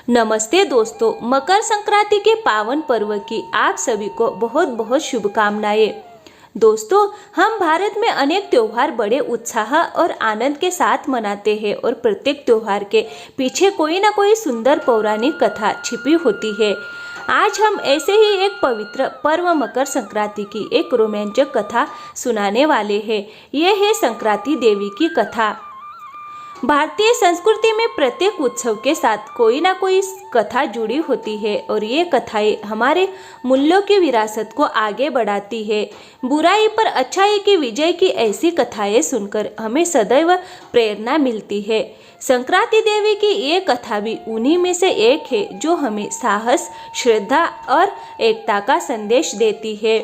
नमस्ते दोस्तों, मकर संक्रांति के पावन पर्व की आप सभी को बहुत बहुत शुभकामनाएं। दोस्तों, हम भारत में अनेक त्योहार बड़े उत्साह और आनंद के साथ मनाते हैं और प्रत्येक त्योहार के पीछे कोई ना कोई सुंदर पौराणिक कथा छिपी होती है। आज हम ऐसे ही एक पवित्र पर्व मकर संक्रांति की एक रोमांचक कथा सुनाने वाले हैं। ये है संक्रांति देवी की कथा। भारतीय संस्कृति में प्रत्येक उत्सव के साथ कोई ना कोई कथा जुड़ी होती है और ये कथाएं हमारे मूल्यों की विरासत को आगे बढ़ाती है। बुराई पर अच्छाई की विजय की ऐसी कथाएं सुनकर हमें सदैव प्रेरणा मिलती है। संक्रांति देवी की ये कथा भी उन्हीं में से एक है जो हमें साहस, श्रद्धा और एकता का संदेश देती है।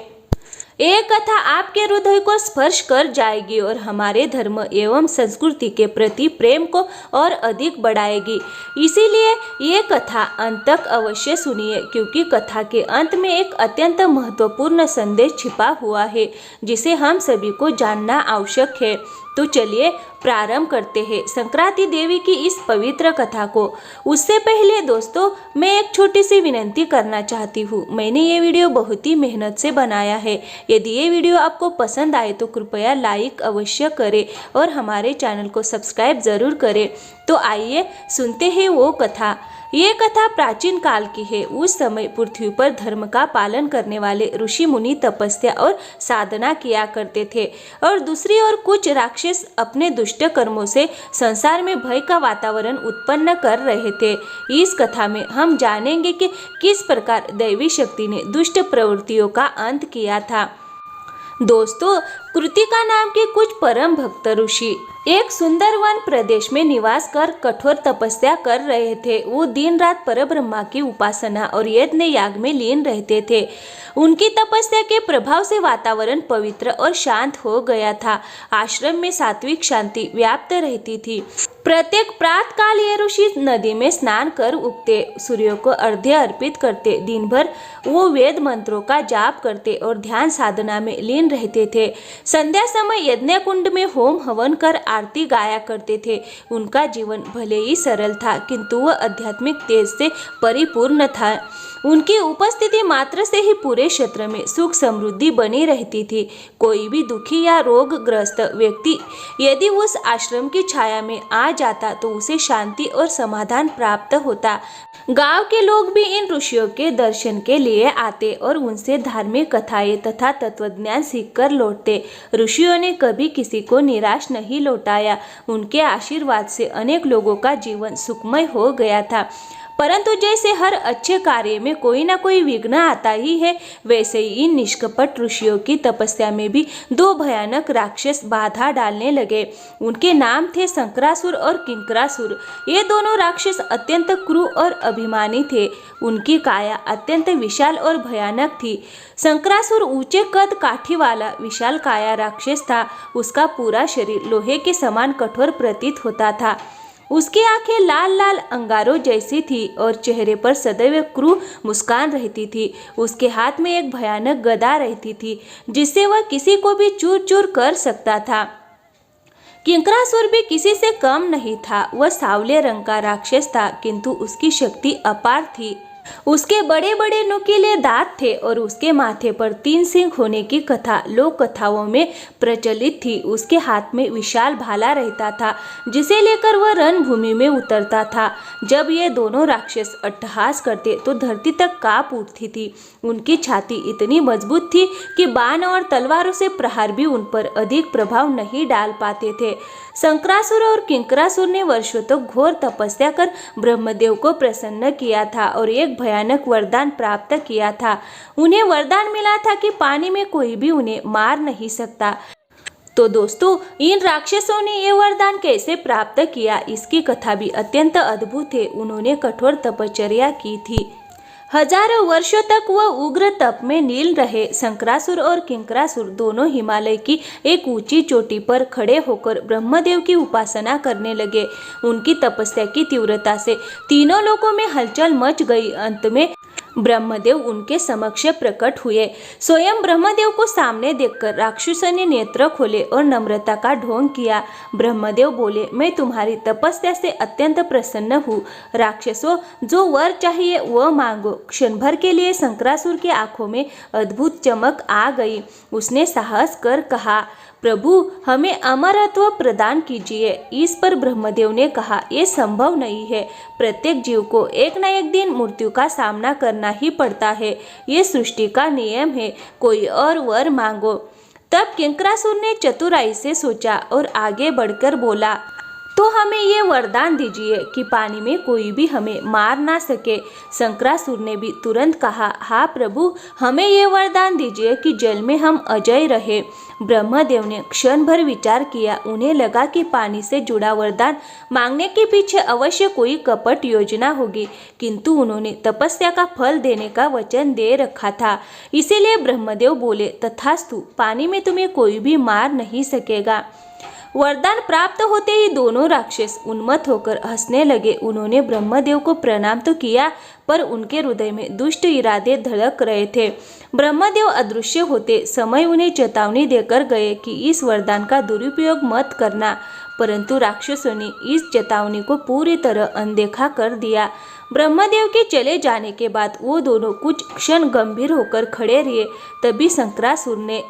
ये कथा आपके हृदय को स्पर्श कर जाएगी और हमारे धर्म एवं संस्कृति के प्रति प्रेम को और अधिक बढ़ाएगी। इसीलिए ये कथा अंत तक अवश्य सुनिए, क्योंकि कथा के अंत में एक अत्यंत महत्वपूर्ण संदेश छिपा हुआ है जिसे हम सभी को जानना आवश्यक है। तो चलिए प्रारंभ करते हैं संक्रांति देवी की इस पवित्र कथा को। उससे पहले दोस्तों, मैं एक छोटी सी विनती करना चाहती हूँ। मैंने ये वीडियो बहुत ही मेहनत से बनाया है। यदि ये वीडियो आपको पसंद आए तो कृपया लाइक अवश्य करें और हमारे चैनल को सब्सक्राइब ज़रूर करें। तो आइए सुनते हैं वो कथा। ये कथा प्राचीन काल की है। उस समय पृथ्वी पर धर्म का पालन करने वाले ऋषि मुनि तपस्या और साधना किया करते थे और दूसरी ओर कुछ राक्षस अपने दुष्ट कर्मों से संसार में भय का वातावरण उत्पन्न कर रहे थे। इस कथा में हम जानेंगे कि किस प्रकार दैवी शक्ति ने दुष्ट प्रवृत्तियों का अंत किया था। दोस्तों, कृतिका नाम के कुछ परम भक्त ऋषि एक सुंदर वन प्रदेश में निवास कर कठोर तपस्या कर रहे थे। वो दिन रात परब्रह्मा की उपासना और यज्ञ याग में लीन रहते थे। उनकी तपस्या के प्रभाव से वातावरण पवित्र और शांत हो गया था। आश्रम में सात्विक शांति व्याप्त रहती थी। प्रत्येक प्रातःकाल ये ऋषि नदी में स्नान कर उगते सूर्य को अर्घ्य अर्पित करते। दिन भर वो वेद मंत्रों का जाप करते और ध्यान साधना में लीन रहते थे। संध्या समय यज्ञ कुंड में होम हवन कर आरती गाया करते थे। उनका जीवन भले ही सरल था, किंतु वह आध्यात्मिक तेज से परिपूर्ण था। उनकी उपस्थिति मात्र से ही पूरे क्षेत्र में सुख समृद्धि बनी रहती थी। कोई भी दुखी या रोगग्रस्त व्यक्ति यदि उस आश्रम की छाया में आ जाता तो उसे शांति और समाधान प्राप्त होता। गांव के लोग भी इन ऋषियों के दर्शन के लिए आते और उनसे धार्मिक कथाएं तथा तत्वज्ञान सीखकर लौटते। ऋषियों ने कभी किसी को निराश नहीं लौटाया। उनके आशीर्वाद से अनेक लोगों का जीवन सुखमय हो गया था। परंतु जैसे हर अच्छे कार्य में कोई ना कोई विघ्न आता ही है, वैसे ही इन निष्कपट ऋषियों की तपस्या में भी दो भयानक राक्षस बाधा डालने लगे। उनके नाम थे शंकरासुर और किंकरासुर। ये दोनों राक्षस अत्यंत क्रूर और अभिमानी थे। उनकी काया अत्यंत विशाल और भयानक थी। शंकरासुर ऊंचे कद काठी वाला विशाल काया राक्षस था। उसका पूरा शरीर लोहे के समान कठोर प्रतीत होता था। उसकी आंखें लाल लाल अंगारों जैसी थी और चेहरे पर सदैव क्रूर मुस्कान रहती थी। उसके हाथ में एक भयानक गदा रहती थी जिससे वह किसी को भी चूर चूर कर सकता था। किंकरासुर भी किसी से कम नहीं था। वह सांवले रंग का राक्षस था, किंतु उसकी शक्ति अपार थी। उसके बड़े बड़े नुकीले दांत थे और उसके माथे पर 3 सिंह होने की कथा लोक कथाओं में प्रचलित थी। उसके हाथ में विशाल भाला रहता था जिसे लेकर वह रणभूमि में उतरता था। जब ये दोनों राक्षस अट्टहास करते तो धरती तक कांप उठती थी। उनकी छाती इतनी मजबूत थी कि बाण और तलवारों से प्रहार भी उन पर अधिक प्रभाव नहीं डाल पाते थे। शंकरासुर और किंकरासुर ने वर्षों तक घोर तपस्या कर ब्रह्मदेव को प्रसन्न किया था और एक भयानक वरदान प्राप्त किया था। उन्हें वरदान मिला था कि पानी में कोई भी उन्हें मार नहीं सकता। तो दोस्तों, इन राक्षसों ने ये वरदान कैसे प्राप्त किया, इसकी कथा भी अत्यंत अद्भुत है। उन्होंने कठोर तपश्चर्या की थी। हजारों वर्षों तक वह उग्र तप में लीन रहे। शंकरासुर और किंकरासुर दोनों हिमालय की एक ऊंची चोटी पर खड़े होकर ब्रह्मदेव की उपासना करने लगे। उनकी तपस्या की तीव्रता से तीनों लोकों में हलचल मच गई। अंत में ब्रह्मदेव उनके समक्ष प्रकट हुए। स्वयं ब्रह्मदेव को सामने देखकर राक्षसों ने नेत्र खोले और नम्रता का ढोंग किया। ब्रह्मदेव बोले, मैं तुम्हारी तपस्या से अत्यंत प्रसन्न हूँ। राक्षसों, जो वर चाहिए वह मांगो। क्षण भर के लिए शंकरासुर की आंखों में अद्भुत चमक आ गई। उसने साहस कर कहा, प्रभु, हमें अमरत्व प्रदान कीजिए। इस पर ब्रह्मदेव ने कहा, यह संभव नहीं है। प्रत्येक जीव को एक न एक दिन मृत्यु का सामना करना ही पड़ता है। ये सृष्टि का नियम है। कोई और वर मांगो। तब किंकरासुर ने चतुराई से सोचा और आगे बढ़कर बोला, तो हमें ये वरदान दीजिए कि पानी में कोई भी हमें मार ना सके। शंकरासुर ने भी तुरंत कहा, हाँ प्रभु, हमें ये वरदान दीजिए कि जल में हम अजय रहे। ब्रह्मदेव ने क्षण भर विचार किया। उन्हें लगा कि पानी से जुड़ा वरदान मांगने के पीछे अवश्य कोई कपट योजना होगी, किंतु उन्होंने तपस्या का फल देने का वचन दे रखा था। इसीलिए ब्रह्मदेव बोले, तथास्तु, पानी में तुम्हें कोई भी मार नहीं सकेगा। वरदान प्राप्त होते ही दोनों राक्षस उन्मत्त होकर हंसने लगे। उन्होंने ब्रह्मदेव को प्रणाम तो किया, पर उनके हृदय में दुष्ट इरादे धड़क रहे थे। ब्रह्मदेव अदृश्य होते समय उन्हें चेतावनी देकर गए कि इस वरदान का दुरुपयोग मत करना, परंतु राक्षसों ने इस चेतावनी को पूरी तरह अनदेखा कर दिया। ब्रह्मदेव के चले जाने के बाद वो दोनों कुछ क्षण गंभीर होकर खड़े रहे। तभी शंकरासुर ने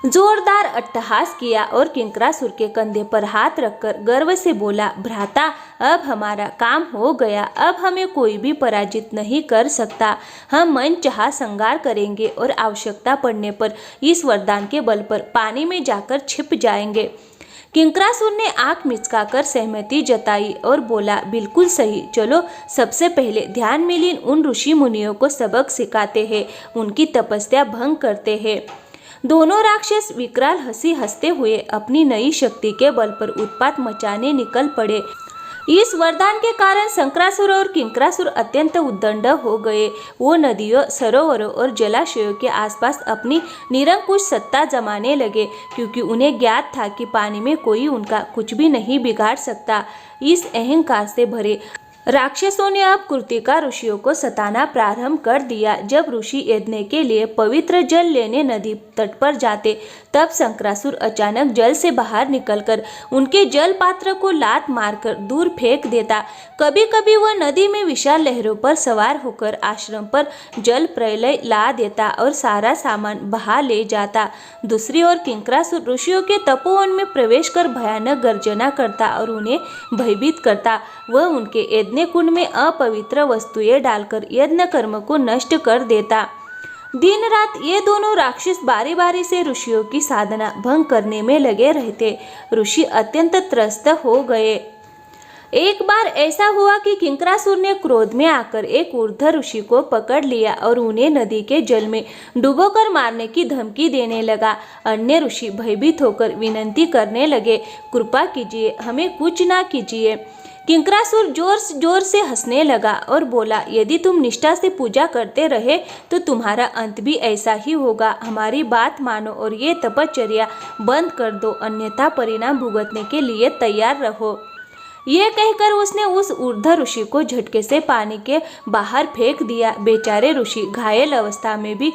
जोरदार अट्टहास किया और किंकरासुर के कंधे पर हाथ रखकर गर्व से बोला, भ्राता, अब हमारा काम हो गया। अब हमें कोई भी पराजित नहीं कर सकता। हम मनचाहा संहार करेंगे और आवश्यकता पड़ने पर इस वरदान के बल पर पानी में जाकर छिप जाएंगे। किंकरासुर ने आंख मिचकाकर सहमति जताई और बोला, बिल्कुल सही। चलो, सबसे पहले ध्यान में लीन उन ऋषि मुनियों को सबक सिखाते हैं, उनकी तपस्या भंग करते हैं। दोनों राक्षस विकराल हंसी हंसते हुए अपनी नई शक्ति के बल पर उत्पात मचाने निकल पड़े। इस वरदान के कारण शंकरासुर और किंकरासुर अत्यंत उद्दंड हो गए। वो नदियों, सरोवरों और जलाशयों के आसपास अपनी निरंकुश सत्ता जमाने लगे, क्योंकि उन्हें ज्ञात था कि पानी में कोई उनका कुछ भी नहीं बिगाड़ सकता। इस अहंकार से भरे राक्षसों ने अब कृतिका ऋषियों को सताना प्रारंभ कर दिया। जब ऋषि यज्ञ के लिए पवित्र जल लेने नदी तट पर जाते, तब शंकरासुर अचानक जल से बाहर निकलकर उनके जल पात्र को लात मारकर दूर फेंक देता। कभी कभी वह नदी में विशाल लहरों पर सवार होकर आश्रम पर जल प्रलय ला देता और सारा सामान बहा ले जाता। दूसरी ओर किंकरासुर ऋषियों के तपोवन में प्रवेश कर भयानक गर्जना करता और उन्हें भयभीत करता। वह उनके यज्ञ कुंड में अपवित्र वस्तुएं डालकर यज्ञ कर्म को नष्ट कर देता। दिन रात ये दोनों राक्षस बारी बारी से ऋषियों की साधना भंग करने में लगे रहते। ऋषि अत्यंत त्रस्त हो गए। एक बार ऐसा हुआ कि किंकरासुर ने क्रोध में आकर एक ऊर्ध्व ऋषि को पकड़ लिया और उन्हें नदी के जल में डुबोकर मारने की धमकी देने लगा। अन्य ऋषि भयभीत होकर विनती करने लगे, कृपा कीजिए, हमें कुछ ना कीजिए। किंकरासुर जोर से हंसने लगा और बोला, यदि तुम निष्ठा से पूजा करते रहे तो तुम्हारा अंत भी ऐसा ही होगा। हमारी बात मानो और ये तपश्चर्या बंद कर दो, अन्यथा परिणाम भुगतने के लिए तैयार रहो। ये कहकर उसने उस ऊर्ध्व ऋषि को झटके से पानी के बाहर फेंक दिया। बेचारे ऋषि घायल अवस्था में भी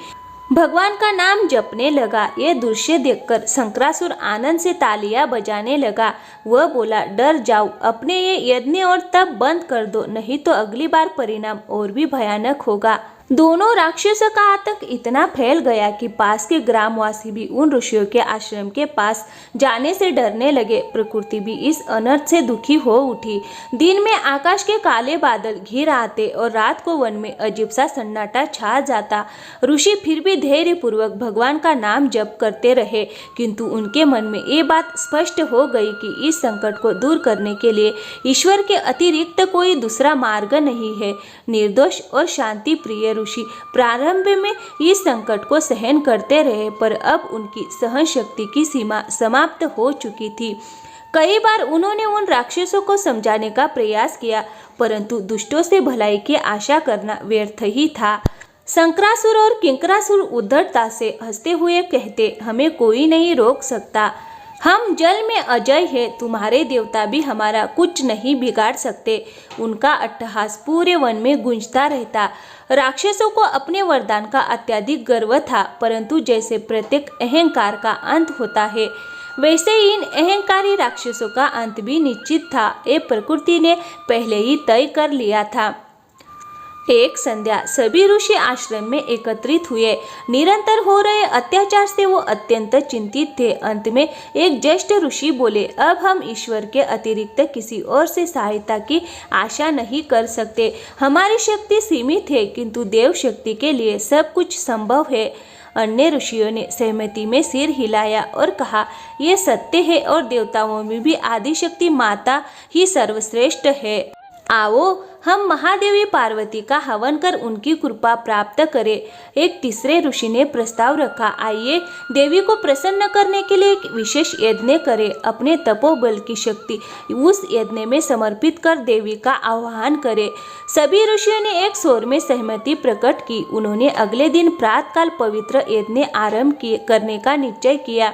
भगवान का नाम जपने लगा। ये दृश्य देखकर शंकरासुर आनंद से तालियां बजाने लगा। वह बोला, डर जाओ, अपने ये यज्ञ और तप बंद कर दो, नहीं तो अगली बार परिणाम और भी भयानक होगा। दोनों राक्षसों का आतंक इतना फैल गया कि पास के ग्रामवासी भी उन ऋषियों के आश्रम के पास जाने से डरने लगे। प्रकृति भी इस अनर्थ से दुखी हो उठी। दिन में आकाश के काले बादल घिर आते और रात को वन में अजीब सा सन्नाटा छा जाता। ऋषि फिर भी धैर्य पूर्वक भगवान का नाम जप करते रहे, किंतु उनके मन में ये बात स्पष्ट हो गई कि इस संकट को दूर करने के लिए ईश्वर के अतिरिक्त कोई दूसरा मार्ग नहीं है। निर्दोष और शांति प्रिय ऋषि प्रारंभ में इस संकट को सहन करते रहे, पर अब उनकी सहन शक्ति की सीमा समाप्त हो चुकी थी। कई बार उन्होंने उन राक्षसों को समझाने का प्रयास किया, परंतु दुष्टों से भलाई की आशा करना व्यर्थ ही था। शंकरासुर और किंकरासुर उद्धरता से हंसते हुए कहते, हमें कोई नहीं रोक सकता। हम जल में अजय है, तुम्हारे देवता भी हमारा कुछ नहीं बिगाड़ सकते। उनका अट्टहास पूरे वन में गूंजता रहता। राक्षसों को अपने वरदान का अत्यधिक गर्व था, परंतु जैसे प्रत्येक अहंकार का अंत होता है, वैसे ही इन अहंकारी राक्षसों का अंत भी निश्चित था। ये प्रकृति ने पहले ही तय कर लिया था। एक संध्या सभी ऋषि आश्रम में एकत्रित हुए। निरंतर हो रहे अत्याचार से वो अत्यंत चिंतित थे। अंत में एक ज्येष्ठ ऋषि बोले, अब हम ईश्वर के अतिरिक्त किसी और से सहायता की आशा नहीं कर सकते। हमारी शक्ति सीमित है, किंतु देव शक्ति के लिए सब कुछ संभव है। अन्य ऋषियों ने सहमति में सिर हिलाया और कहा, यह सत्य है और देवताओं में भी आदिशक्ति माता ही सर्वश्रेष्ठ है। आओ हम महादेवी पार्वती का हवन कर उनकी कृपा प्राप्त करें। एक तीसरे ऋषि ने प्रस्ताव रखा, आइए देवी को प्रसन्न करने के लिए एक विशेष यज्ञ करें। अपने तपोबल की शक्ति उस यज्ञ में समर्पित कर देवी का आह्वान करें। सभी ऋषियों ने एक स्वर में सहमति प्रकट की। उन्होंने अगले दिन प्रातःकाल पवित्र यज्ञ आरंभ करने का निश्चय किया।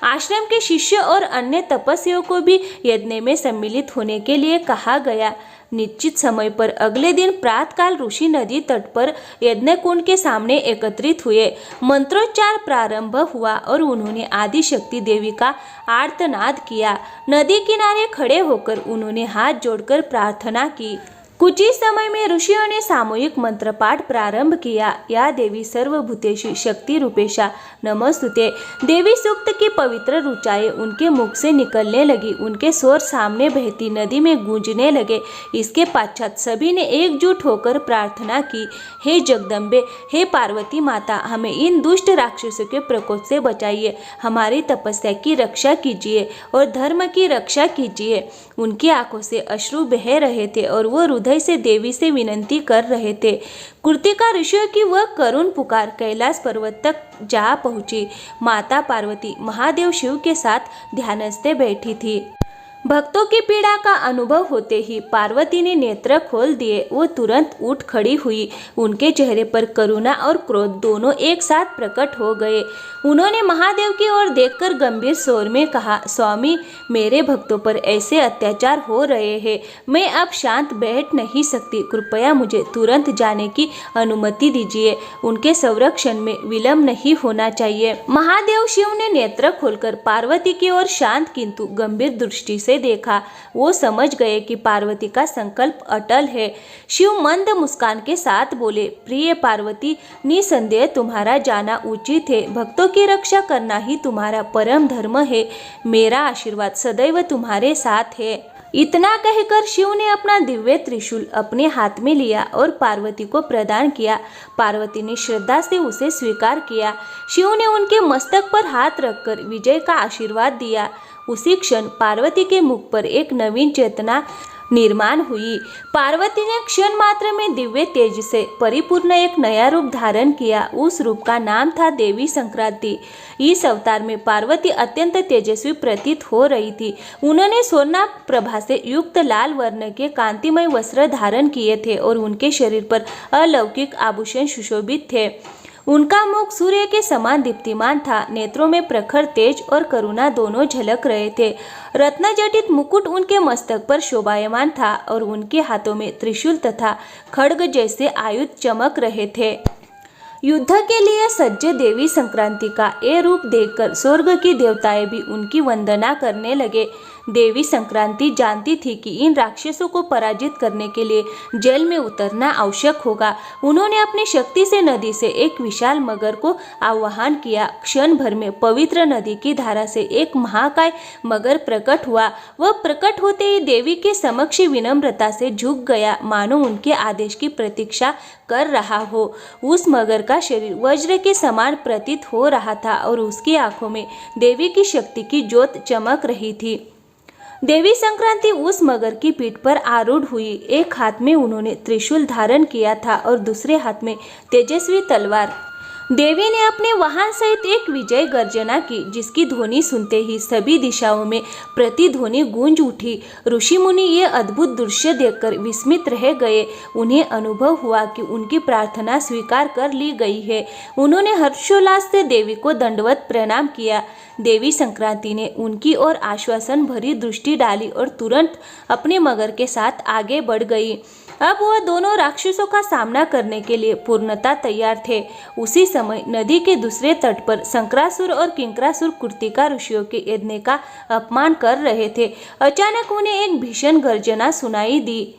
आश्रम के शिष्य और अन्य तपस्वियों को भी यज्ञ में सम्मिलित होने के लिए कहा गया। निश्चित समय पर अगले दिन प्रातःकाल ऋषि नदी तट पर यज्ञ कुंड के सामने एकत्रित हुए। मंत्रोच्चार प्रारंभ हुआ और उन्होंने आदिशक्ति देवी का आर्तनाद किया। नदी किनारे खड़े होकर उन्होंने हाथ जोड़कर प्रार्थना की। कुछ ही समय में ऋषियों ने सामूहिक मंत्र पाठ प्रारंभ किया। या देवी सर्वभूतेषु शक्ति रूपेशा नमस्तुते। देवी सूक्त की पवित्र ऋचाएं उनके मुख से निकलने लगी। उनके स्वर सामने बहती नदी में गूंजने लगे। इसके पश्चात सभी ने एकजुट होकर प्रार्थना की, हे जगदम्बे, हे पार्वती माता, हमें इन दुष्ट राक्षसों के प्रकोप से बचाइए। हमारी तपस्या की रक्षा कीजिए और धर्म की रक्षा कीजिए। उनकी आंखों से अश्रु बह रहे थे और वो हृदय से देवी से विनती कर रहे थे। कृतिका ऋषियों की वह करुण पुकार कैलाश पर्वत तक जा पहुंची। माता पार्वती महादेव शिव के साथ ध्यानस्थ बैठी थी। भक्तों की पीड़ा का अनुभव होते ही पार्वती ने नेत्र खोल दिए। वो तुरंत उठ खड़ी हुई। उनके चेहरे पर करुणा और क्रोध दोनों एक साथ प्रकट हो गए। उन्होंने महादेव की ओर देखकर गंभीर स्वर में कहा, स्वामी, मेरे भक्तों पर ऐसे अत्याचार हो रहे हैं, मैं अब शांत बैठ नहीं सकती। कृपया मुझे तुरंत जाने की अनुमति दीजिए। उनके संरक्षण में विलंब नहीं होना चाहिए। महादेव शिव ने नेत्र खोलकर पार्वती की ओर शांत किंतु गंभीर दृष्टि से देखा। वो समझ गए कि पार्वती का संकल्प अटल है। शिव मंद मुस्कान के साथ बोले, प्रिय पार्वती, निसंदेह तुम्हारा जाना उचित है। भक्तों की रक्षा करना ही तुम्हारा परम धर्म है। मेरा आशीर्वाद सदैव तुम्हारे साथ है। इतना कहकर शिव ने अपना दिव्य त्रिशूल अपने हाथ में लिया और पार्वती को प्रदान किया। पार्वती ने श्रद्धा से उसे स्वीकार किया। शिव ने उनके मस्तक पर हाथ रखकर विजय का आशीर्वाद दिया। उसी क्षण पार्वती के मुख पर एक नवीन चेतना निर्माण हुई। पार्वती ने क्षण मात्र में दिव्य तेज से परिपूर्ण एक नया रूप धारण किया। उस रूप का नाम था देवी संक्रांति। इस अवतार में पार्वती अत्यंत तेजस्वी प्रतीत हो रही थी। उन्होंने सोना प्रभा से युक्त लाल वर्ण के कांतिमय वस्त्र धारण किए थे और उनके शरीर पर अलौकिक आभूषण सुशोभित थे। उनका मुख सूर्य के समान दीप्तिमान था। नेत्रों में प्रखर तेज और करुणा दोनों झलक रहे थे। रत्नजटित मुकुट उनके मस्तक पर शोभायमान था और उनके हाथों में त्रिशूल तथा खड्ग जैसे आयुध चमक रहे थे। युद्ध के लिए सज्ज देवी संक्रांति का ये रूप देखकर स्वर्ग की देवताएं भी उनकी वंदना करने लगे। देवी संक्रांति जानती थी कि इन राक्षसों को पराजित करने के लिए जल में उतरना आवश्यक होगा। उन्होंने अपनी शक्ति से नदी से एक विशाल मगर को आह्वान किया। क्षण भर में पवित्र नदी की धारा से एक महाकाय मगर प्रकट हुआ। वह प्रकट होते ही देवी के समक्ष विनम्रता से झुक गया, मानो उनके आदेश की प्रतीक्षा कर रहा हो। उस मगर का शरीर वज्र के समान प्रतीत हो रहा था और उसकी आंखों में देवी की शक्ति की ज्योत चमक रही थी। देवी संक्रांति उस मगर की पीठ पर आरूढ़ हुई। एक हाथ में उन्होंने त्रिशूल धारण किया था और दूसरे हाथ में तेजस्वी तलवार। देवी ने अपने वाहन सहित एक विजय गर्जना की, जिसकी ध्वनि सुनते ही सभी दिशाओं में प्रतिध्वनि गूंज उठी। ऋषि मुनि ये अद्भुत दृश्य देखकर विस्मित रह गए। उन्हें अनुभव हुआ कि उनकी प्रार्थना स्वीकार कर ली गई है। उन्होंने हर्षोल्लास से देवी को दंडवत प्रणाम किया। देवी संक्रांति ने उनकी ओर आश्वासन भरी दृष्टि डाली और तुरंत अपने मगर के साथ आगे बढ़ गई। अब वह दोनों राक्षसों का सामना करने के लिए पूर्णतः तैयार थे। उसी समय नदी के दूसरे तट पर शंकरासुर और किंकरासुर कृत्तिका ऋषियों के यज्ञ का अपमान कर रहे थे। अचानक उन्हें एक भीषण गर्जना सुनाई दी।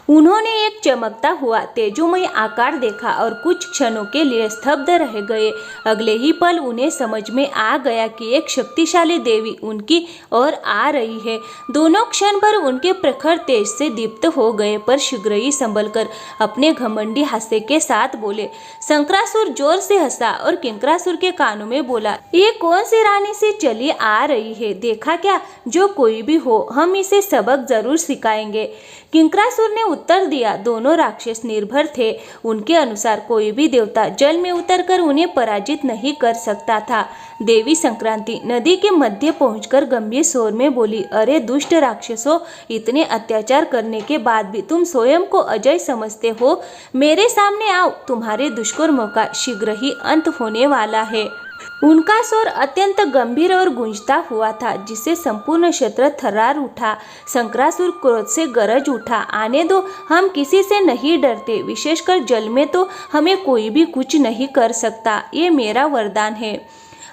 उन्होंने एक चमकता हुआ तेजोमय आकार देखा और कुछ क्षणों के लिए स्तब्ध रह गए। अगले ही पल उन्हें समझ में आ गया कि एक शक्तिशाली देवी उनकी ओर आ रही है। दोनों क्षण भर उनके प्रखर तेज से दीप्त हो गए, पर शीघ्र ही संभल कर अपने घमंडी हास्य के साथ बोले। शंकरासुर जोर से हंसा और किंकरासुर के कानों में बोला, ये कौन सी रानी से चली आ रही है? देखा क्या? जो कोई भी हो, हम इसे सबक जरूर सिखाएंगे। किंकरासुर ने उत्तर दिया। दोनों राक्षस निर्भर थे। उनके अनुसार कोई भी देवता जल में उतरकर उन्हें पराजित नहीं कर सकता था। देवी संक्रांति नदी के मध्य पहुंचकर गंभीर स्वर में बोली, अरे दुष्ट राक्षसों, इतने अत्याचार करने के बाद भी तुम स्वयं को अजय समझते हो? मेरे सामने आओ, तुम्हारे दुष्कर्मों का शीघ्र ही अंत होने वाला है। उनका स्वर अत्यंत गंभीर और गूंजता हुआ था, जिससे संपूर्ण क्षेत्र थर्रार उठा। शंकरासुर क्रोध से गरज उठा, आने दो, हम किसी से नहीं डरते, विशेषकर जल में तो हमें कोई भी कुछ नहीं कर सकता। ये मेरा वरदान है।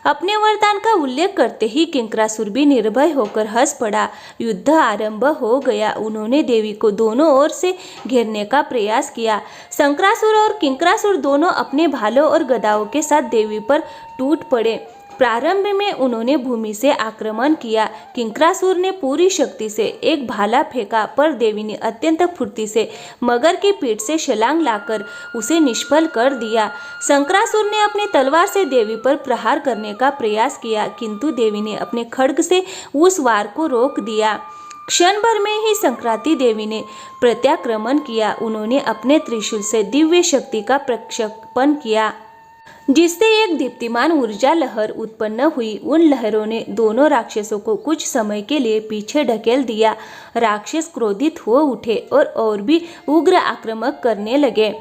अपने वरदान का उल्लेख करते ही किंकरासुर भी निर्भय होकर हंस पड़ा। युद्ध आरंभ हो गया। उन्होंने देवी को दोनों ओर से घेरने का प्रयास किया। शंकरासुर और किंकरासुर दोनों अपने भालों और गदाओं के साथ देवी पर टूट पड़े। प्रारंभ में उन्होंने भूमि से आक्रमण किया। किंकरासुर ने पूरी शक्ति से एक भाला फेंका, पर देवी ने अत्यंत फुर्ती से मगर की पीठ से छलांग लाकर उसे निष्फल कर दिया। शंकरासुर ने अपनी तलवार से देवी पर प्रहार करने का प्रयास किया, किंतु देवी ने अपने खड्ग से उस वार को रोक दिया। क्षण भर में ही संक्रांति देवी ने प्रत्याक्रमण किया। उन्होंने अपने त्रिशूल से दिव्य शक्ति का प्रक्षेपण किया, जिससे एक दीप्तिमान ऊर्जा लहर उत्पन्न हुई। उन लहरों ने दोनों राक्षसों को कुछ समय के लिए पीछे ढकेल दिया। राक्षस क्रोधित हो उठे और भी उग्र आक्रमण करने लगे।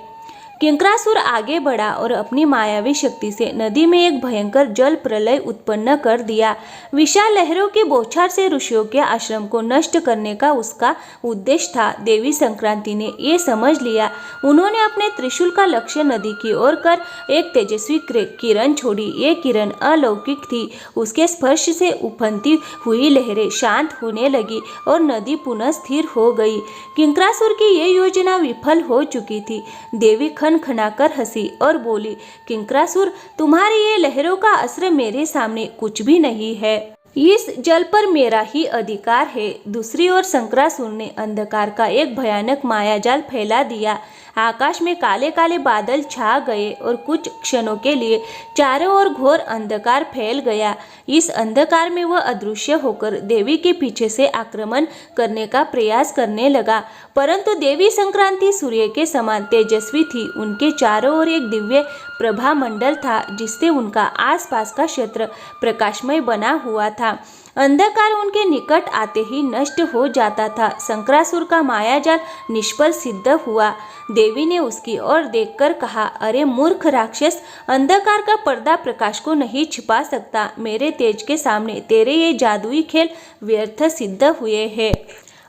किंकरासुर आगे बढ़ा और अपनी मायावी शक्ति से नदी में एक भयंकर जल प्रलय उत्पन्न कर दिया। विशाल लहरों की बौछार से ऋषियों के आश्रम को नष्ट करने का उसका उद्देश्य था। देवी संक्रांति ने ये समझ लिया। उन्होंने अपने त्रिशूल का लक्ष्य नदी की ओर कर एक तेजस्वी किरण छोड़ी। ये किरण अलौकिक थी। उसके स्पर्श से उफनती हुई लहरें शांत होने लगी और नदी पुनः स्थिर हो गई। किंकरासुर की ये योजना विफल हो चुकी थी। देवी खनखनाकर हंसी और बोली, किंकरासुर, तुम्हारी ये लहरों का असर मेरे सामने कुछ भी नहीं है। इस जल पर मेरा ही अधिकार है। दूसरी ओर शंकरासुर ने अंधकार का एक भयानक मायाजाल फैला दिया। आकाश में काले काले बादल छा गए और कुछ क्षणों के लिए चारों ओर घोर अंधकार फैल गया। इस अंधकार में वह अदृश्य होकर देवी के पीछे से आक्रमण करने का प्रयास करने लगा, परंतु देवी संक्रांति सूर्य के समान तेजस्वी थी। उनके चारों ओर एक दिव्य प्रभा मंडल था, जिससे उनका आसपास का क्षेत्र प्रकाशमय बना हुआ था। अंधकार उनके निकट आते ही नष्ट हो जाता था। शंकरासुर का मायाजाल निष्फल सिद्ध हुआ। देवी ने उसकी ओर देखकर कहा, अरे मूर्ख राक्षस, अंधकार का पर्दा प्रकाश को नहीं छिपा सकता। मेरे तेज के सामने तेरे ये जादुई खेल व्यर्थ सिद्ध हुए हैं।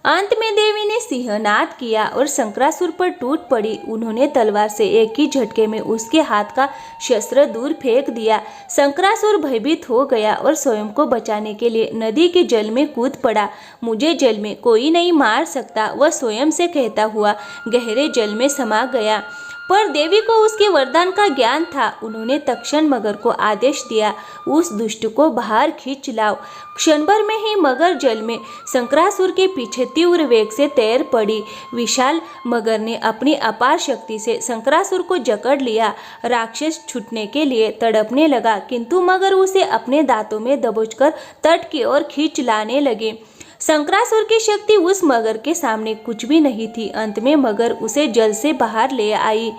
अंत में देवी ने सिंहनाद किया और शंकरासुर पर टूट पड़ी। उन्होंने तलवार से एक ही झटके में उसके हाथ का शस्त्र दूर फेंक दिया। शंकरासुर भयभीत हो गया और स्वयं को बचाने के लिए नदी के जल में कूद पड़ा। मुझे जल में कोई नहीं मार सकता, वह स्वयं से कहता हुआ गहरे जल में समा गया। पर देवी को उसके वरदान का ज्ञान था। उन्होंने तत्क्षण मगर को आदेश दिया, उस दुष्ट को बाहर खींच लाओ। क्षण भर में ही मगर जल में शंकरासुर के पीछे तीव्र वेग से तैर पड़ी। विशाल मगर ने अपनी अपार शक्ति से शंकरासुर को जकड़ लिया। राक्षस छूटने के लिए तड़पने लगा, किंतु मगर उसे अपने दांतों में दबोचकर तट की ओर खींच लाने लगे। शंकरासुर की शक्ति उस मगर के सामने कुछ भी नहीं थी। अंत में मगर उसे जल से बाहर ले आई।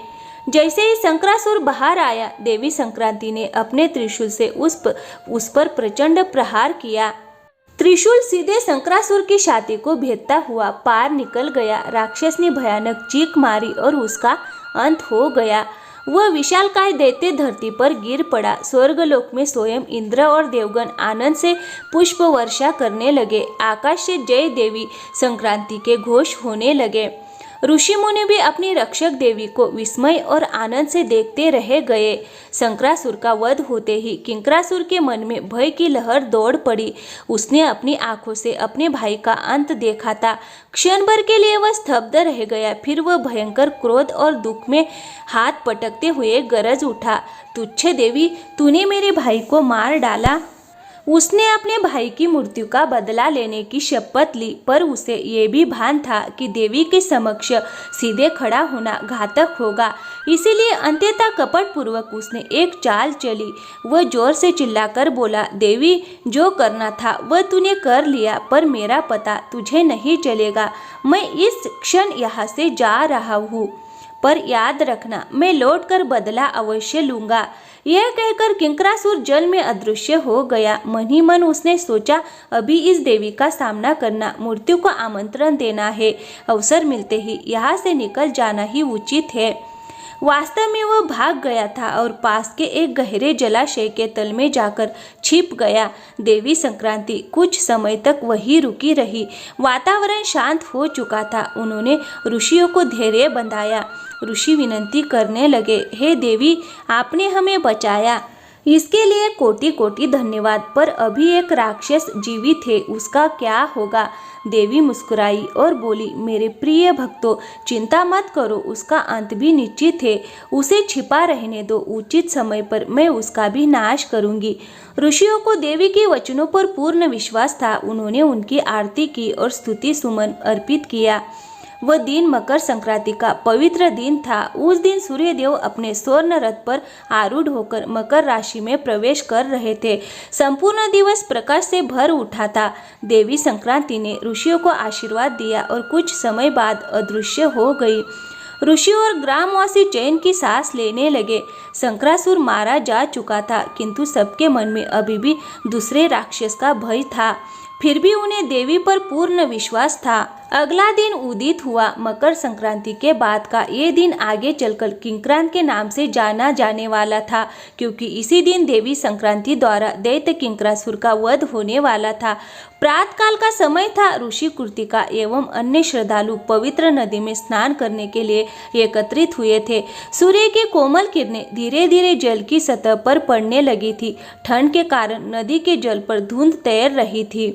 जैसे ही शंकरासुर बाहर आया, देवी संक्रांति ने अपने त्रिशूल से उस पर प्रचंड प्रहार किया। त्रिशूल सीधे शंकरासुर की छाती को भेदता हुआ पार निकल गया। राक्षस ने भयानक चीख मारी और उसका अंत हो गया। वह विशालकाय दैत्य धरती पर गिर पड़ा। स्वर्गलोक में स्वयं इंद्र और देवगण आनंद से पुष्प वर्षा करने लगे। आकाश से जय देवी संक्रांति के घोष होने लगे। ऋषि मुनि भी अपनी रक्षक देवी को विस्मय और आनंद से देखते रह गए। शंकरासुर का वध होते ही किंकरासुर के मन में भय की लहर दौड़ पड़ी। उसने अपनी आंखों से अपने भाई का अंत देखा था। क्षण भर के लिए वह स्तब्ध रह गया। फिर वह भयंकर क्रोध और दुख में हाथ पटकते हुए गरज उठा, तुच्छ देवी, तूने मेरे भाई को मार डाला। उसने अपने भाई की मृत्यु का बदला लेने की शपथ ली, पर उसे ये भी भान था कि देवी के समक्ष सीधे खड़ा होना घातक होगा। इसीलिए अंततः कपट पूर्वक उसने एक चाल चली। वह जोर से चिल्लाकर बोला, देवी, जो करना था वह तूने कर लिया, पर मेरा पता तुझे नहीं चलेगा। मैं इस क्षण यहाँ से जा रहा हूँ, पर याद रखना, मैं लौटकर बदला अवश्य लूंगा। यह कहकर किंकरासुर जल में अदृश्य हो गया। मन ही मन उसने सोचा, अभी इस देवी का सामना करना, मृत्यु को आमंत्रण देना है। अवसर मिलते ही यहाँ से निकल जाना ही उचित है। वास्तव में वह भाग गया था और पास के एक गहरे जलाशय के तल में जाकर छिप गया। देवी संक्रांति कुछ समय तक वहीं रुकी रही। वातावरण शांत हो चुका था। उन्होंने ऋषियों को धैर्य बंधाया। ऋषि विनती करने लगे, हे देवी, आपने हमें बचाया, इसके लिए कोटि कोटि धन्यवाद। पर अभी एक राक्षस जीवित है, उसका क्या होगा? देवी मुस्कुराई और बोली, मेरे प्रिय भक्तों, चिंता मत करो, उसका अंत भी निश्चित है। उसे छिपा रहने दो, उचित समय पर मैं उसका भी नाश करूंगी। ऋषियों को देवी के वचनों पर पूर्ण विश्वास था। उन्होंने उनकी आरती की और स्तुति सुमन अर्पित किया। वह दिन मकर संक्रांति का पवित्र दिन था। उस दिन सूर्यदेव अपने स्वर्ण रथ पर आरूढ़ होकर मकर राशि में प्रवेश कर रहे थे। संपूर्ण दिवस प्रकाश से भर उठा था। देवी संक्रांति ने ऋषियों को आशीर्वाद दिया और कुछ समय बाद अदृश्य हो गई। ऋषि और ग्रामवासी चैन की सांस लेने लगे। शंकरासुर मारा जा चुका था, किंतु सबके मन में अभी भी दूसरे राक्षस का भय था। फिर भी उन्हें देवी पर पूर्ण विश्वास था। अगला दिन उदित हुआ। मकर संक्रांति के बाद का ये दिन आगे चलकर किंक्रांत के नाम से जाना जाने वाला था, क्योंकि इसी दिन देवी संक्रांति द्वारा दैत्य किंकरासुर का वध होने वाला था। प्रातःकाल का समय था। ऋषि कृतिका एवं अन्य श्रद्धालु पवित्र नदी में स्नान करने के लिए एकत्रित हुए थे। सूर्य की कोमल किरणें धीरे धीरे जल की सतह पर पड़ने लगी थी। ठंड के कारण नदी के जल पर धुंध तैर रही थी।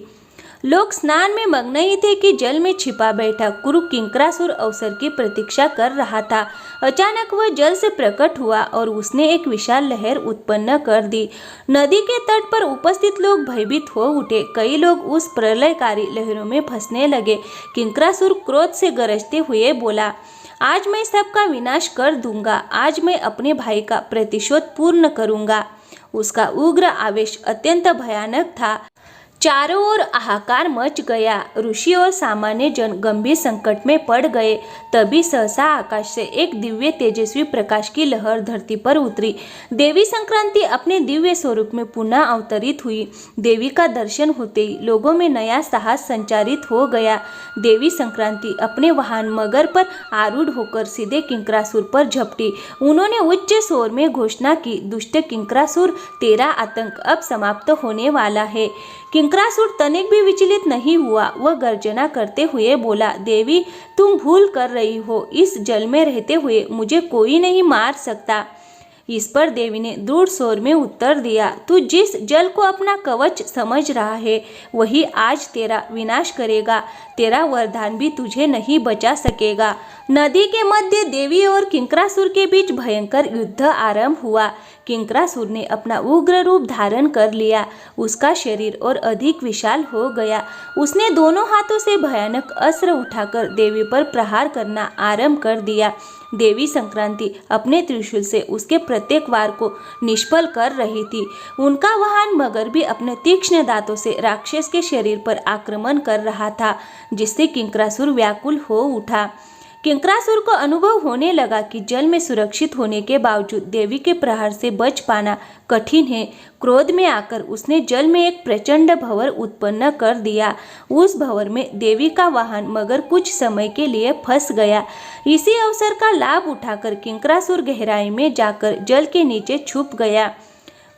लोग स्नान में मग्न ही थे कि जल में छिपा बैठा कुरु किंकरासुर अवसर की प्रतीक्षा कर रहा था। अचानक वह जल से प्रकट हुआ और उसने एक विशाल लहर उत्पन्न कर दी। नदी के तट पर उपस्थित लोग भयभीत हो उठे। कई लोग उस प्रलयकारी लहरों में फंसने लगे। किंकरासुर क्रोध से गरजते हुए बोला, आज मैं सबका विनाश कर दूंगा। आज मैं अपने भाई का प्रतिशोध पूर्ण करूंगा। उसका उग्र आवेश अत्यंत भयानक था। चारों ओर हाहाकार मच गया। ऋषि और सामान्य जन गंभीर संकट में पड़ गए। तभी सहसा आकाश से एक दिव्य तेजस्वी प्रकाश की लहर धरती पर उतरी। देवी संक्रांति अपने दिव्य स्वरूप में पुनः अवतरित हुई। देवी का दर्शन होते ही लोगों में नया साहस संचारित हो गया। देवी संक्रांति अपने वाहन मगर पर आरूढ़ होकर सीधे किंकरासुर पर झपटी। उन्होंने उच्च स्वर में घोषणा की, दुष्ट किंकरासुर, तेरा आतंक अब समाप्त होने वाला है। किंकरासुर तनिक भी विचलित नहीं हुआ। वह गर्जना करते हुए बोला, देवी, तुम भूल कर रही हो। इस जल में रहते हुए मुझे कोई नहीं मार सकता। इस पर देवी ने दृढ़ स्वर में उत्तर दिया, तू जिस जल को अपना कवच समझ रहा है वही आज तेरा विनाश करेगा। तेरा वरदान भी तुझे नहीं बचा सकेगा। नदी के मध्य देवी और किंकरासुर के बीच भयंकर युद्ध आरंभ हुआ। किंकरासुर ने अपना उग्र रूप धारण कर लिया। उसका शरीर और अधिक विशाल हो गया। उसने दोनों हाथों से भयानक अस्त्र उठाकर देवी पर प्रहार करना आरंभ कर दिया। देवी संक्रांति अपने त्रिशूल से उसके प्रत्येक वार को निष्फल कर रही थी। उनका वाहन मगर भी अपने तीक्ष्ण दांतों से राक्षस के शरीर पर आक्रमण कर रहा था, जिससे किंकरासुर व्याकुल हो उठा। किंकरासुर को अनुभव होने लगा कि जल में सुरक्षित होने के बावजूद देवी के प्रहार से बच पाना कठिन है। क्रोध में आकर उसने जल में एक प्रचंड भंवर उत्पन्न कर दिया। उस भंवर में देवी का वाहन मगर कुछ समय के लिए फंस गया। इसी अवसर का लाभ उठाकर किंकरासुर गहराई में जाकर जल के नीचे छुप गया।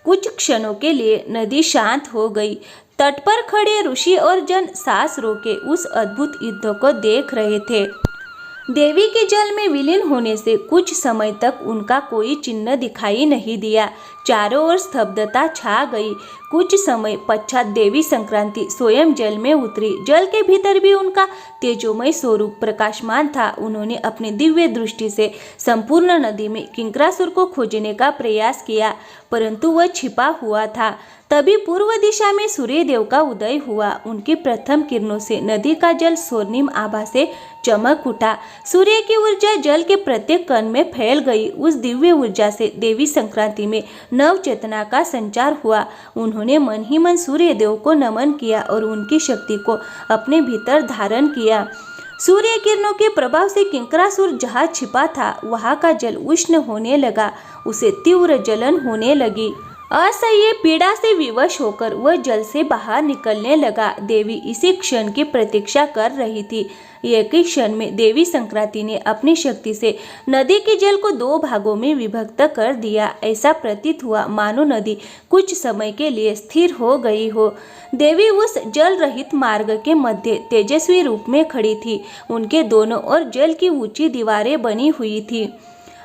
कुछ क्षणों के लिए नदी शांत हो गई। तट पर खड़े ऋषि और जन सांस रोके उस अद्भुत युद्ध को देख रहे थे। देवी के जल में विलीन होने से कुछ समय तक उनका कोई चिन्ह दिखाई नहीं दिया। चारों ओर स्तब्धता छा गई। कुछ समय पश्चात देवी संक्रांति स्वयं जल में उतरी। जल के भीतर भी उनका तेजोमय स्वरूप प्रकाशमान था। उन्होंने अपनी दिव्य दृष्टि से संपूर्ण नदी में किंकरासुर को खोजने का प्रयास किया, परंतु वह छिपा हुआ था। तभी पूर्व दिशा में सूर्य देव का उदय हुआ। उनकी प्रथम किरणों से नदी का जल स्वर्णिम आभा से चमक उठा। सूर्य की ऊर्जा जल के प्रत्येक कण में फैल गई। उस दिव्य ऊर्जा से देवी संक्रांति में नव चेतना का संचार हुआ। उन्होंने मन ही मन सूर्य देव को नमन किया और उनकी शक्ति को अपने भीतर धारण किया। सूर्य किरणों के प्रभाव से किंकरासुर जहाँ छिपा था वहाँ का जल उष्ण होने लगा। उसे तीव्र जलन होने लगी। असह्य पीड़ा से विवश होकर वह जल से बाहर निकलने लगा। देवी इसी क्षण की प्रतीक्षा कर रही थी। एक ही क्षण में देवी संक्रांति ने अपनी शक्ति से नदी के जल को 2 भागों में विभक्त कर दिया। ऐसा प्रतीत हुआ मानो नदी कुछ समय के लिए स्थिर हो गई हो। देवी उस जल रहित मार्ग के मध्य तेजस्वी रूप में खड़ी थी। उनके दोनों ओर जल की ऊंची दीवारें बनी हुई थी।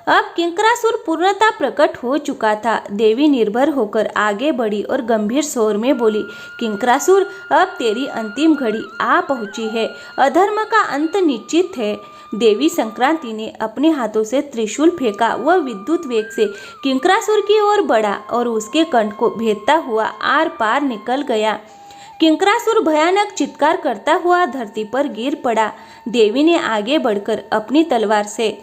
अब किंकरासुर पूर्णतः प्रकट हो चुका था। देवी निर्भर होकर आगे बढ़ी और गंभीर स्वर में बोली, किंकरासुर, अब तेरी अंतिम घड़ी आ पहुंची है। अधर्म का अंत निश्चित है। देवी संक्रांति ने अपने हाथों से त्रिशूल फेंका। वह विद्युत वेग से किंकरासुर की ओर बढ़ा और उसके कंठ को भेदता हुआ आर पार निकल गया। किंकरासुर भयानक चित्कार करता हुआ धरती पर गिर पड़ा। देवी ने आगे बढ़कर अपनी तलवार से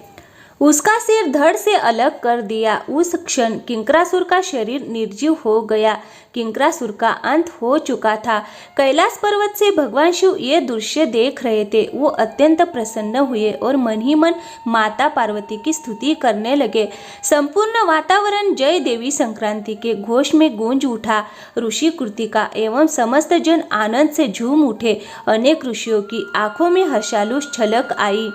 उसका सिर धड़ से अलग कर दिया। उस क्षण किंकरासुर का शरीर निर्जीव हो गया। किंकरासुर का अंत हो चुका था। कैलाश पर्वत से भगवान शिव ये दृश्य देख रहे थे। वो अत्यंत प्रसन्न हुए और मन ही मन माता पार्वती की स्तुति करने लगे। संपूर्ण वातावरण जय देवी संक्रांति के घोष में गूंज उठा। ऋषि कृतिका एवं समस्त जन आनंद से झूम उठे। अनेक ऋषियों की आंखों में हर्षालु छलक आई।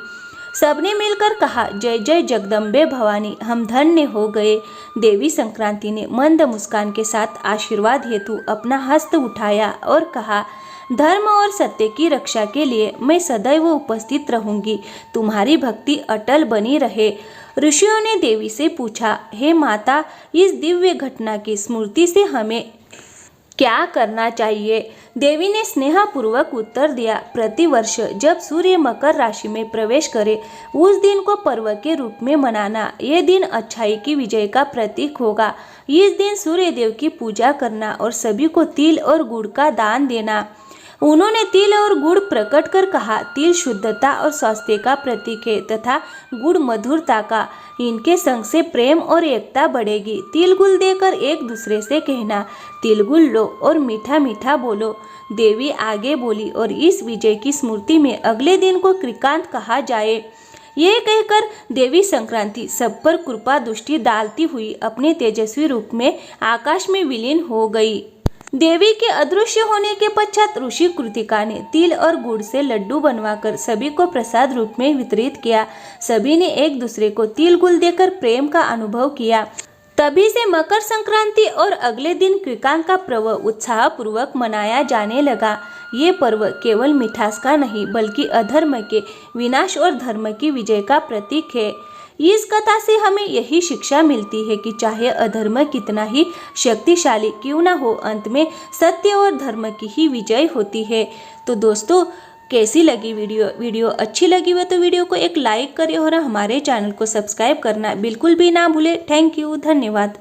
सबने मिलकर कहा, जय जय जगदम्बे भवानी, हम धन्य हो गए। देवी संक्रांति ने मंद मुस्कान के साथ आशीर्वाद हेतु अपना हस्त उठाया और कहा, धर्म और सत्य की रक्षा के लिए मैं सदैव उपस्थित रहूंगी। तुम्हारी भक्ति अटल बनी रहे। ऋषियों ने देवी से पूछा, हे माता, इस दिव्य घटना की स्मृति से हमें क्या करना चाहिए? देवी ने स्नेहपूर्वक उत्तर दिया, प्रतिवर्ष जब सूर्य मकर राशि में प्रवेश करे उस दिन को पर्व के रूप में मनाना। ये दिन अच्छाई की विजय का प्रतीक होगा। इस दिन सूर्य देव की पूजा करना और सभी को तिल और गुड़ का दान देना। उन्होंने तिल और गुड़ प्रकट कर कहा, तिल शुद्धता और स्वास्थ्य का प्रतीक है तथा गुड़ मधुरता का। इनके संग से प्रेम और एकता बढ़ेगी। तिल गुल देकर एक दूसरे से कहना, तिल गुल लो और मीठा मीठा बोलो। देवी आगे बोली, और इस विजय की स्मृति में अगले दिन को कृकांत कहा जाए। ये कहकर देवी संक्रांति सब पर कृपा दृष्टि डालती हुई अपने तेजस्वी रूप में आकाश में विलीन हो गई। देवी के अदृश्य होने के पश्चात ऋषि कृतिका ने तिल और गुड़ से लड्डू बनवाकर सभी को प्रसाद रूप में वितरित किया। सभी ने एक दूसरे को तिल गुल देकर प्रेम का अनुभव किया। तभी से मकर संक्रांति और अगले दिन कृकांत का पर्व उत्साह पूर्वक मनाया जाने लगा। ये पर्व केवल मिठास का नहीं बल्कि अधर्म के विनाश और धर्म की विजय का प्रतीक है। इस कथा से हमें यही शिक्षा मिलती है कि चाहे अधर्म कितना ही शक्तिशाली क्यों ना हो, अंत में सत्य और धर्म की ही विजय होती है। तो दोस्तों, कैसी लगी वीडियो अच्छी लगी हो तो वीडियो को एक लाइक करें और हमारे चैनल को सब्सक्राइब करना बिल्कुल भी ना भूले। थैंक यू, धन्यवाद।